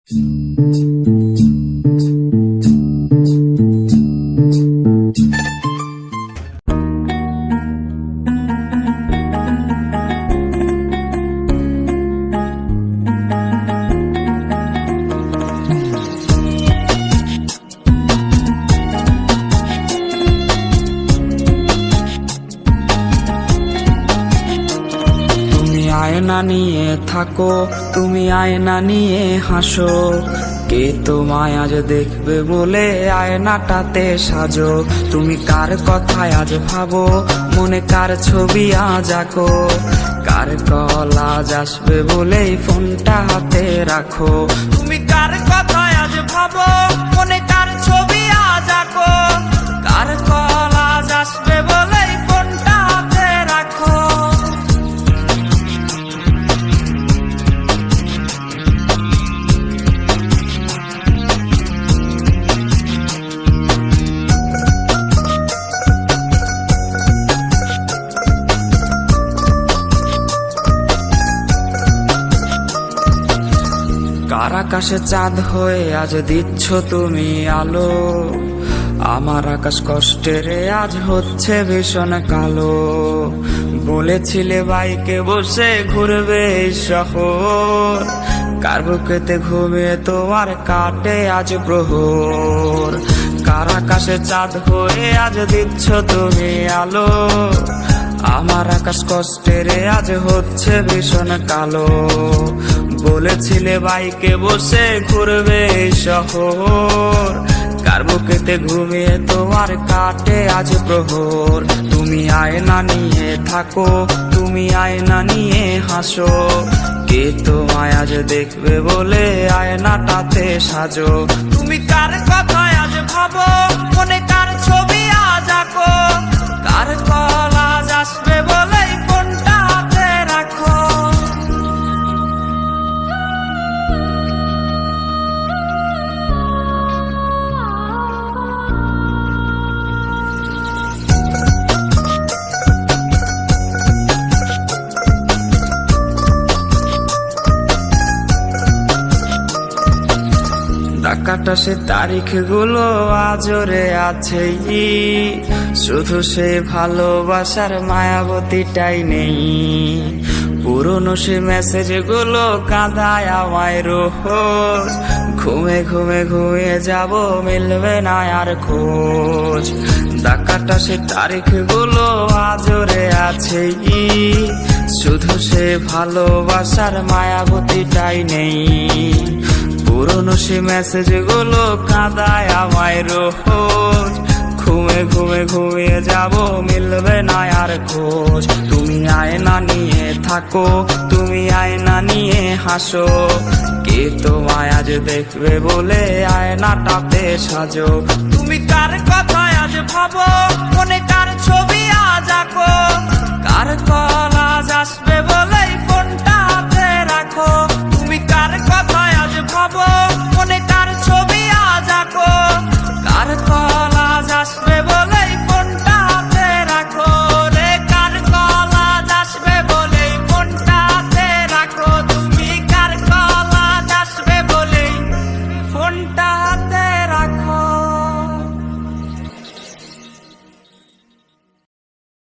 আয়না নিয়ে থাকো, তুমি আয়না নিয়ে হাসো। কে তোমায় আজ দেখবে বলে আয়নাটাতে সাজো। তুমি কার কথায় আজ ভাবো, মনে কার ছবি আজ আঁকো। কার কল আজ আসবে বলেই ফোনটা হাতে রাখো। তুমি কার কথায় আজ ভাবো, মনে কার ছবি আজ আঁকো। কার কল আজ আসবে বলেই ফোনটা হাতে রাখো। কার আকাশে চাঁদ হয়ে আজ দিচ্ছ তুমি আলো। আমার আকাশ কষ্টের আজ হচ্ছে ভীষণ কালো। বলেছিলে বাইকে বসে ঘুরবে এই শহর, কার বুকেতে ঘুমিয়ে তোমার কাটে আজ প্রহর। কার আকাশে চাঁদ হয়ে আজ দিচ্ছ তুমি আলো। আমার আকাশ কষ্টের আজ হচ্ছে ভীষণ কালো। বলেছিলে বাইকে বসে ঘুরবে শহর, কার বুকেতে ঘুমিয়ে তোমার কাটে আজ প্রহর। তুমি আয়না নিয়ে থাকো, তুমি আয়না নিয়ে হাসো। কে তোমায় আজ দেখবে বলে আয়নাটাতে সাজো। তুমি কার কথায় আজ ভাবো, মনে কার ছবি আজ আঁকো। কার কল আজ আসবে বলেই ফোনটা হাতে রাখো। ডাকাটা সে তারিখ গুলো আজরে আছে, শুধু সে ভালোবাসার মায়াবতীটাই নেই। পুরনো সে মেসেজ গুলো কাঁদায় আমায় রোজ। ঘুমে ঘুমে ঘুমিয়ে যাব, মিলবে না আর খোঁজ। ডাকাটা সে তারিখ গুলো আজরে আছে, শুধু সে ভালোবাসার মায়াবতীটাই নেই। পুরনো সে মেসেজ গুলো কাঁদায় আমায় রোজ। ঘুমে ঘুমে ঘুমিয়ে যাব, মিলবে না আর খোঁজ। তুমি আয়না নিয়ে থাকো, তুমি আয়না নিয়ে হাসো। কে তোমায় আজ দেখবে বলে আয়নাটাতে সাজো। তুমি কার কথায় আজ ভাবো, মনে কার ছবি আজ আঁকো। কার কল আজ আসবে